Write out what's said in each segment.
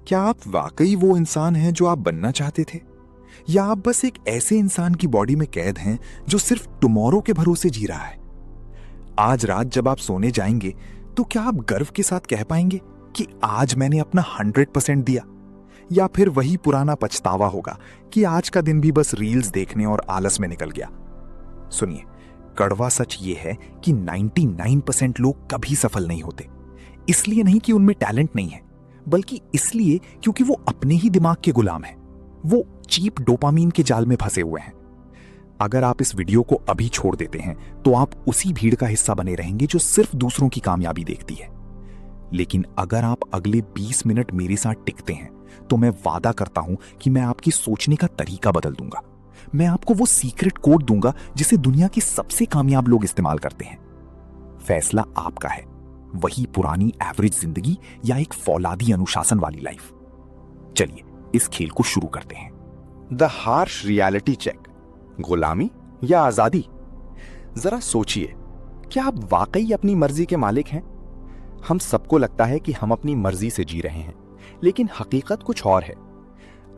क्या आप वाकई वो इंसान हैं जो आप बनना चाहते थे, या आप बस एक ऐसे इंसान की बॉडी में कैद हैं जो सिर्फ टुमारो के भरोसे जी रहा है? आज रात जब आप सोने जाएंगे तो क्या आप गर्व के साथ कह पाएंगे कि आज मैंने अपना 100% दिया, या फिर वही पुराना पछतावा होगा कि आज का दिन भी बस रील्स देखने और आलस में निकल गया? सुनिए, कड़वा सच ये है कि 99% लोग कभी सफल नहीं होते। इसलिए नहीं कि उनमें टैलेंट नहीं है, बल्कि इसलिए क्योंकि वो अपने ही दिमाग के गुलाम हैं। वो चीप डोपामीन के जाल में फंसे हुए हैं। अगर आप इस वीडियो को अभी छोड़ देते हैं तो आप उसी भीड़ का हिस्सा बने रहेंगे जो सिर्फ दूसरों की कामयाबी देखती है। लेकिन अगर आप अगले 20 मिनट मेरे साथ टिकते हैं तो मैं वादा करता हूं कि मैं आपकी सोचने का तरीका बदल दूंगा। मैं आपको वो सीक्रेट कोड दूंगा जिसे दुनिया के सबसे कामयाब लोग इस्तेमाल करते हैं। फैसला आपका है, वही पुरानी एवरेज जिंदगी या एक फौलादी अनुशासन वाली लाइफ। चलिए इस खेल को शुरू करते हैं। द हार्श रियलिटी चेक, गुलामी या आजादी? जरा सोचिए, क्या आप वाकई अपनी मर्जी के मालिक हैं? हम सबको लगता है कि हम अपनी मर्जी से जी रहे हैं, लेकिन हकीकत कुछ और है।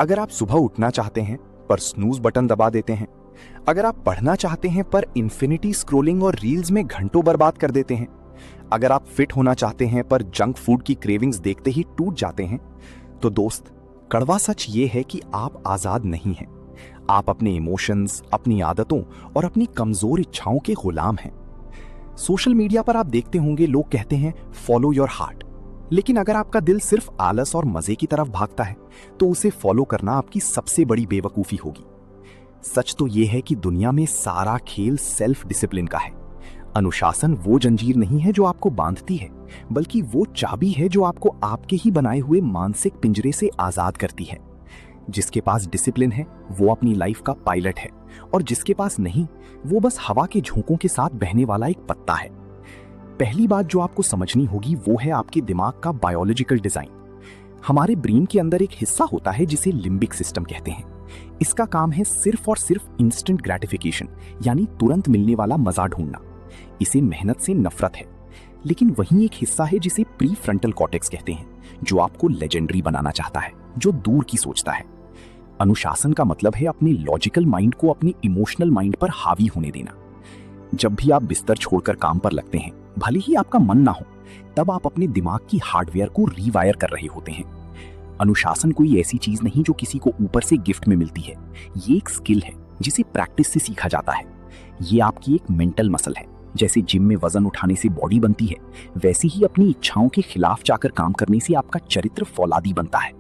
अगर आप सुबह उठना चाहते हैं पर स्नूज बटन दबा देते हैं, अगर आप पढ़ना चाहते हैं पर इन्फिनिटी स्क्रोलिंग और रील्स में घंटों बर्बाद कर देते हैं, अगर आप फिट होना चाहते हैं पर जंक फूड की क्रेविंग्स देखते ही टूट जाते हैं, तो दोस्त, कड़वा सच ये है कि आप आजाद नहीं हैं। आप अपने इमोशंस, अपनी आदतों और अपनी कमजोर इच्छाओं के गुलाम हैं। सोशल मीडिया पर आप देखते होंगे लोग कहते हैं फॉलो योर हार्ट, लेकिन अगर आपका दिल सिर्फ आलस और मजे की तरफ भागता है तो उसे फॉलो करना आपकी सबसे बड़ी बेवकूफी होगी। सच तो यह है कि दुनिया में सारा खेल सेल्फ डिसिप्लिन का है। अनुशासन वो जंजीर नहीं है जो आपको बांधती है, बल्कि वो चाबी है जो आपको आपके ही बनाए हुए मानसिक पिंजरे से आजाद करती है। जिसके पास डिसिप्लिन है वो अपनी लाइफ का पायलट है, और जिसके पास नहीं वो बस हवा के झोंकों के साथ बहने वाला एक पत्ता है। पहली बात जो आपको समझनी होगी वो है आपके दिमाग का बायोलॉजिकल डिजाइन। हमारे ब्रेन के अंदर एक हिस्सा होता है जिसे लिम्बिक सिस्टम कहते हैं। इसका काम है सिर्फ और सिर्फ इंस्टेंट ग्रेटिफिकेशन, यानी तुरंत मिलने वाला मजा ढूंढना। इसे मेहनत से नफरत है। लेकिन वहीं एक हिस्सा है जिसे प्री फ्रंटल कॉर्टेक्स कहते हैं, जो आपको लेजेंडरी बनाना चाहता है, जो दूर की सोचता है। अनुशासन का मतलब है अपने लॉजिकल माइंड को अपने इमोशनल माइंड पर हावी होने देना। जब भी आप बिस्तर छोड़कर काम पर लगते हैं, भले ही आपका मन ना हो, तब आप अपने दिमाग की हार्डवेयर को रीवायर कर रहे होते हैं। अनुशासन कोई ऐसी चीज नहीं जो किसी को ऊपर से गिफ्ट में मिलती है। ये एक स्किल है जिसे प्रैक्टिस से सीखा जाता है। ये आपकी एक मेंटल मसल है। जैसे जिम में वजन उठाने से बॉडी बनती है, वैसे ही अपनी इच्छाओं के खिलाफ जाकर काम करने से आपका चरित्र फौलादी बनता है।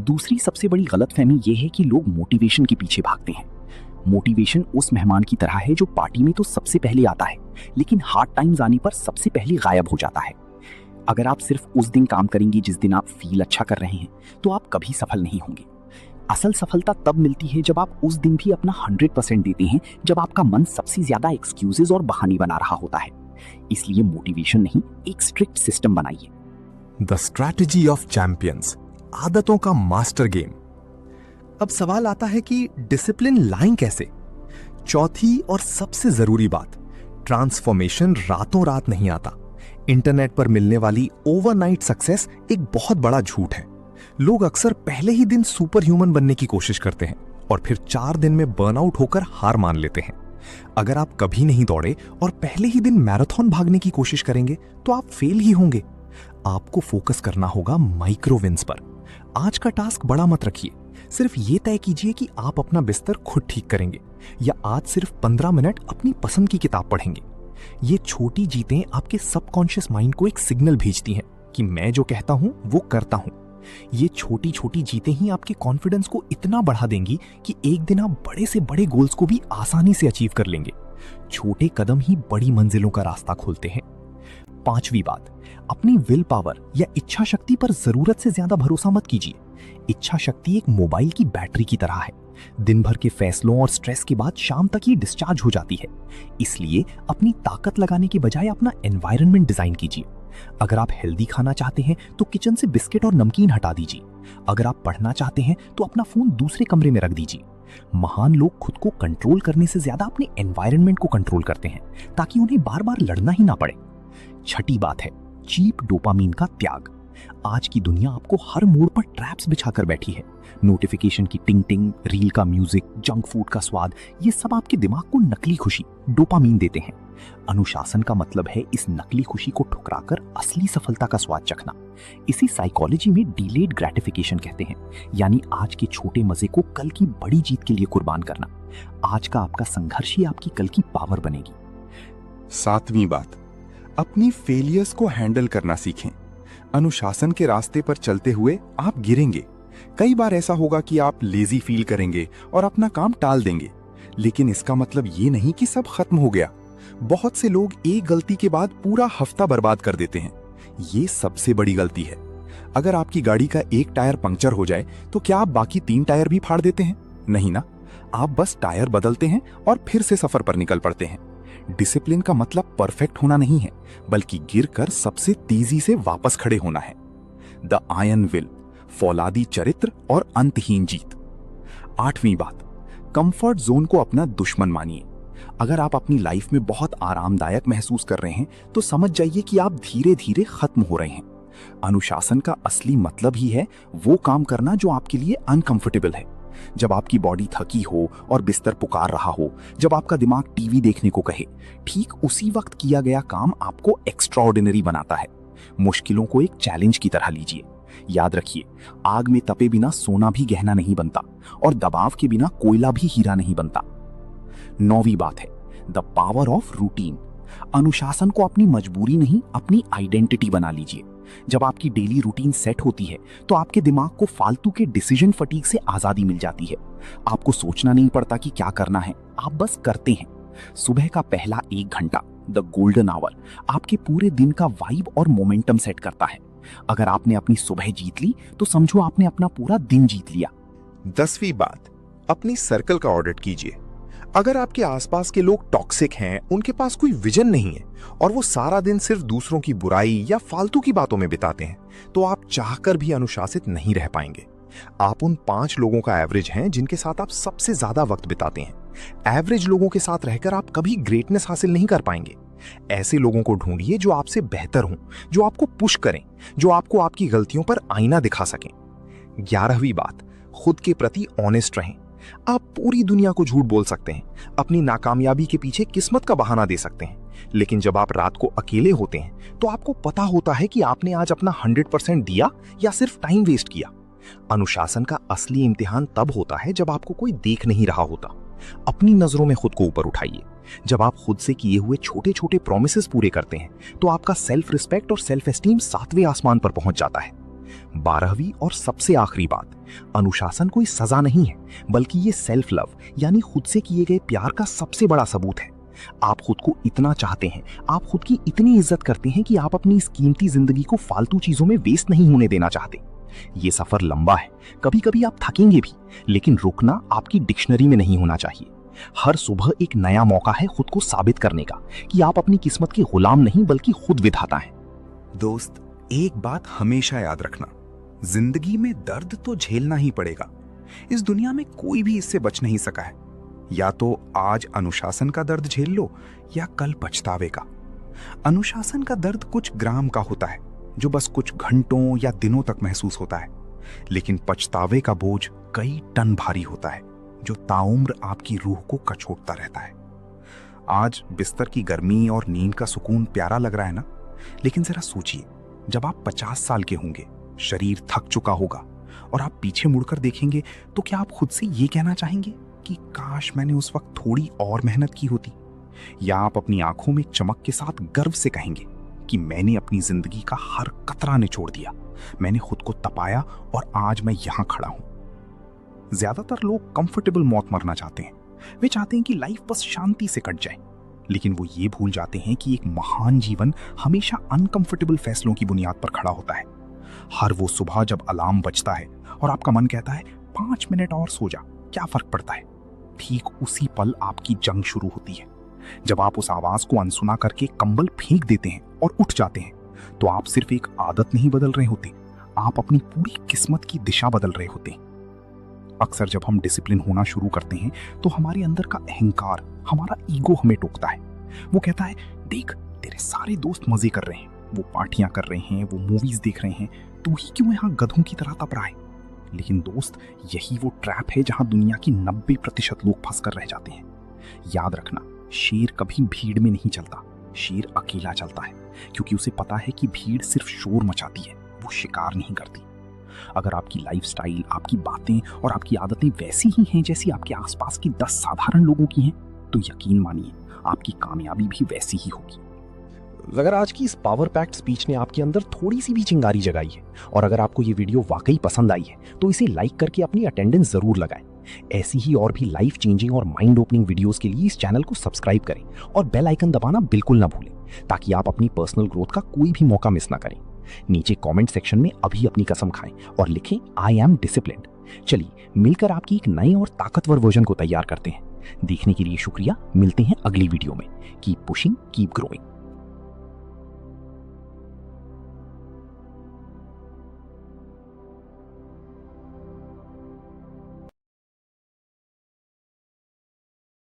दूसरी सबसे बड़ी गलतफहमी यह है कि लोग मोटिवेशन के पीछे भागते हैं। मोटिवेशन उस मेहमान की तरह है जो पार्टी में तो सबसे पहले आता है, लेकिन हार्ड टाइम्स आने पर सबसे पहले गायब हो जाता है। अगर आप सिर्फ उस दिन काम करेंगे जिस दिन आप फील अच्छा कर रहे हैं, तो आप कभी सफल नहीं होंगे। असल सफलता तब मिलती है जब आप उस दिन भी अपना 100% देते हैं, जब आपका मन सबसे ज्यादा एक्सक्यूजेस और बहाने बना रहा होता है। इसलिए मोटिवेशन नहीं, एक स्ट्रिक्ट सिस्टम बनाइए। द स्ट्रैटेजी ऑफ चैंपियंस, आदतों का मास्टर गेम। अब सवाल आता है कि डिसिप्लिन लाएं कैसे? चौथी और सबसे जरूरी बात, ट्रांसफॉर्मेशन रातों रात नहीं आता। इंटरनेट पर मिलने वाली ओवरनाइट सक्सेस एक बहुत बड़ा झूठ है। लोग अक्सर पहले ही दिन सुपर ह्यूमन बनने की कोशिश करते हैं और फिर 4 दिन में बर्नआउट होकर हार मान लेते हैं। अगर आप कभी नहीं दौड़े और पहले ही दिन मैराथन भागने की कोशिश करेंगे तो आप फेल ही होंगे। आपको फोकस करना होगा माइक्रो विंस पर। आज का टास्क बड़ा मत रखिए, सिर्फ ये तय कीजिए कि आप अपना बिस्तर खुद ठीक करेंगे, या आज सिर्फ 15 मिनट अपनी पसंद की किताब पढ़ेंगे। ये छोटी जीतें आपके सबकॉन्शियस माइंड को एक सिग्नल भेजती हैं कि मैं जो कहता हूं वो करता हूं। ये छोटी छोटी जीतें ही आपके कॉन्फिडेंस को इतना बढ़ा देंगी कि एक दिन आप बड़े से बड़े गोल्स को भी आसानी से अचीव कर लेंगे। छोटे कदम ही बड़ी मंजिलों का रास्ता खोलते हैं। पांचवी बात, अपनी विल पावर या इच्छा शक्ति पर जरूरत से ज्यादा भरोसा मत कीजिए। इच्छा शक्ति एक मोबाइल की बैटरी की तरह है। दिन भर के फैसलों और स्ट्रेस के बाद शाम तक ही डिस्चार्ज हो जाती है। इसलिए अपनी ताकत लगाने के बजाय अपना एनवायरनमेंट डिजाइन कीजिए। अगर आप हेल्दी खाना चाहते हैं तो किचन से बिस्किट और नमकीन हटा दीजिए। अगर आप पढ़ना चाहते हैं तो अपना फोन दूसरे कमरे में रख दीजिए। महान लोग खुद को कंट्रोल करने से ज्यादा अपने एनवायरनमेंट को कंट्रोल करते हैं, ताकि उन्हें बार बार लड़ना ही ना पड़े। छठी बात है चीप डोपामीन का त्याग। आज की दुनिया आपको हर मोड़ पर ट्रैप्स बिछाकर बैठी है। नोटिफिकेशन की टिंग टिंग, रील का म्यूजिक, जंक फूड का स्वाद, ये सब आपके दिमाग को नकली खुशी, डोपामीन देते हैं। अनुशासन का मतलब है इस नकली खुशी को ठुकराकर असली सफलता का स्वाद चखना। इसी साइकोलॉजी में डिलेड ग्रेटिफिकेशन कहते हैं, यानी आज के छोटे मजे को कल की बड़ी जीत के लिए कुर्बान करना। आज का आपका संघर्ष ही आपकी कल की पावर बनेगी। 7वीं बात, अपनी फेलियर्स को हैंडल करना सीखें। अनुशासन के रास्ते पर चलते हुए आप गिरेंगे। कई बार ऐसा होगा कि आप लेजी फील करेंगे और अपना काम टाल देंगे, लेकिन इसका मतलब ये नहीं कि सब खत्म हो गया। बहुत से लोग एक गलती के बाद पूरा हफ्ता बर्बाद कर देते हैं। ये सबसे बड़ी गलती है। अगर आपकी गाड़ी का एक टायर पंक्चर हो जाए तो क्या आप बाकी 3 टायर भी फाड़ देते हैं? नहीं ना, आप बस टायर बदलते हैं और फिर से सफर पर निकल पड़ते हैं। डिसिप्लिन का मतलब परफेक्ट होना नहीं है, बल्कि गिरकर सबसे तेजी से वापस खड़े होना है। द आयरन विल, फौलादी चरित्र और अंतहीन जीत। 8वीं बात, कंफर्ट जोन को अपना दुश्मन मानिए। अगर आप अपनी लाइफ में बहुत आरामदायक महसूस कर रहे हैं तो समझ जाइए कि आप धीरे धीरे खत्म हो रहे हैं। अनुशासन का असली मतलब ही है वो काम करना जो आपके लिए अनकंफर्टेबल है। जब आपकी बॉडी थकी हो और बिस्तर पुकार रहा हो, जब आपका दिमाग टीवी देखने को कहे, ठीक उसी वक्त किया गया काम आपको एक्स्ट्राऑर्डिनरी बनाता है। मुश्किलों को एक चैलेंज की तरह लीजिए। याद रखिए, आग में तपे बिना सोना भी गहना नहीं बनता और दबाव के बिना कोयला भी हीरा नहीं बनता। 9वीं बात है द पावर ऑफ रूटीन। अनुशासन को अपनी मजबूरी नहीं, अपनी आइडेंटिटी बना लीजिए। जब आपकी डेली रूटीन सेट होती है तो आपके दिमाग को फालतू के डिसीजन फटीग से आजादी मिल जाती है। आपको सोचना नहीं पड़ता कि क्या करना है, आप बस करते हैं। सुबह का पहला 1 घंटा, द गोल्डन आवर, आपके पूरे दिन का वाइब और मोमेंटम सेट करता है। अगर आपने अपनी सुबह जीत ली तो समझो आपने अपना पूरा दिन जीत लिया। 10वीं बात, अपनी सर्कल का ऑडिट कीजिए। अगर आपके आसपास के लोग टॉक्सिक हैं, उनके पास कोई विजन नहीं है और वो सारा दिन सिर्फ दूसरों की बुराई या फालतू की बातों में बिताते हैं, तो आप चाहकर भी अनुशासित नहीं रह पाएंगे। आप उन 5 लोगों का एवरेज हैं जिनके साथ आप सबसे ज्यादा वक्त बिताते हैं। एवरेज लोगों के साथ रहकर आप कभी ग्रेटनेस हासिल नहीं कर पाएंगे। ऐसे लोगों को ढूंढिए जो आपसे बेहतर हों, जो आपको पुश करें, जो आपको आपकी गलतियों पर आईना दिखा सकें। 11वीं बात, खुद के प्रति ऑनेस्ट रहें। आप पूरी दुनिया को झूठ बोल सकते हैं, अपनी नाकामयाबी के पीछे किस्मत का बहाना दे सकते हैं, लेकिन जब आप रात को अकेले होते हैं तो आपको पता होता है कि आपने आज अपना 100% दिया या सिर्फ टाइम वेस्ट किया। अनुशासन का असली इम्तिहान तब होता है जब आपको कोई देख नहीं रहा होता। अपनी नजरों में खुद को ऊपर उठाइए। जब आप खुद से किए हुए छोटे छोटे प्रोमिसेस पूरे करते हैं तो आपका सेल्फ रिस्पेक्ट और सेल्फ एस्टीम 7वें आसमान पर पहुंच जाता है। 12वीं और सबसे आखिरी बात, अनुशासन कोई सजा नहीं है, बल्कि ये सेल्फ लव यानी खुद से किए गए प्यार का सबसे बड़ा सबूत है। आप खुद को इतना चाहते हैं, आप खुद की इतनी इज्जत करते हैं कि आप अपनी इस कीमती जिंदगी को फालतू चीजों में वेस्ट नहीं होने देना चाहते। ये सफर लंबा है, कभी कभी आप थकेंगे भी, लेकिन रुकना आपकी डिक्शनरी में नहीं होना चाहिए। हर सुबह एक नया मौका है खुद को साबित करने का कि आप अपनी किस्मत के गुलाम नहीं बल्कि खुद विधाता हैं। दोस्त, एक बात हमेशा याद रखना, जिंदगी में दर्द तो झेलना ही पड़ेगा। इस दुनिया में कोई भी इससे बच नहीं सका है। या तो आज अनुशासन का दर्द झेल लो या कल पछतावे का। अनुशासन का दर्द कुछ ग्राम का होता है जो बस कुछ घंटों या दिनों तक महसूस होता है, लेकिन पछतावे का बोझ कई टन भारी होता है जो ताउम्र आपकी रूह को कचोटता रहता है। आज बिस्तर की गर्मी और नींद का सुकून प्यारा लग रहा है ना, लेकिन जरा सोचिए, जब आप 50 साल के होंगे, शरीर थक चुका होगा और आप पीछे मुड़कर देखेंगे तो क्या आप खुद से ये कहना चाहेंगे कि काश मैंने उस वक्त थोड़ी और मेहनत की होती? या आप अपनी आंखों में चमक के साथ गर्व से कहेंगे कि मैंने अपनी जिंदगी का हर कतरा निचोड़ दिया, मैंने खुद को तपाया और आज मैं यहां खड़ा हूं। ज्यादातर लोग कंफर्टेबल मौत मरना चाहते हैं। वे चाहते हैं कि लाइफ बस शांति से कट जाए, लेकिन वो ये भूल जाते हैं कि एक महान जीवन हमेशा अनकंफर्टेबल फैसलों की बुनियाद पर खड़ा होता है। हर वो सुबह जब अलार्म बजता है और आपका मन कहता है 5 मिनट और सो जा, क्या फर्क पड़ता है, ठीक उसी पल आपकी जंग शुरू होती है। जब आप उस आवाज को अनसुना करके कंबल फेंक देते हैं और उठ जाते हैं, तो आप सिर्फ एक आदत नहीं बदल रहे होते, आप अपनी पूरी किस्मत की दिशा बदल रहे होते हैं। अक्सर जब हम डिसिप्लिन होना शुरू करते हैं तो हमारे अंदर का अहंकार, हमारा ईगो हमें टोकता है। वो कहता है, देख तेरे सारे दोस्त मजे कर रहे हैं, वो पार्टियां कर रहे हैं, वो मूवीज देख रहे हैं, तू ही क्यों यहाँ गधों की तरह तप रहा है? लेकिन दोस्त, यही वो ट्रैप है जहां दुनिया की 90% लोग फंस कर रह जाते हैं। याद रखना, शेर कभी भीड़ में नहीं चलता, शेर अकेला चलता है, क्योंकि उसे पता है कि भीड़ सिर्फ शोर मचाती है, वो शिकार नहीं करती। अगर आपकी लाइफस्टाइल, आपकी बातें और आपकी आदतें वैसी ही हैं जैसी आपके आसपास की 10 साधारण लोगों की हैं, तो यकीन मानिए आपकी कामयाबी भी वैसी ही होगी। अगर आज की इस पावर पैक्ड स्पीच ने आपके अंदर थोड़ी सी भी चिंगारी जगाई है और अगर आपको ये वीडियो वाकई पसंद आई है तो इसे लाइक करके अपनी अटेंडेंस जरूर लगाएं। ऐसी ही और भी लाइफ चेंजिंग और माइंड ओपनिंग वीडियोस के लिए इस चैनल को सब्सक्राइब करें और बेल आइकन दबाना बिल्कुल ना भूलें, ताकि आप अपनी पर्सनल ग्रोथ का कोई भी मौका मिस ना करें। नीचे कमेंट सेक्शन में अभी अपनी कसम खाएं और लिखें आई एम डिसिप्लिन्ड। चलिए मिलकर आपकी एक नए और ताकतवर वर्जन को तैयार करते हैं। देखने के लिए शुक्रिया, मिलते हैं अगली वीडियो में। Keep pushing, keep growing.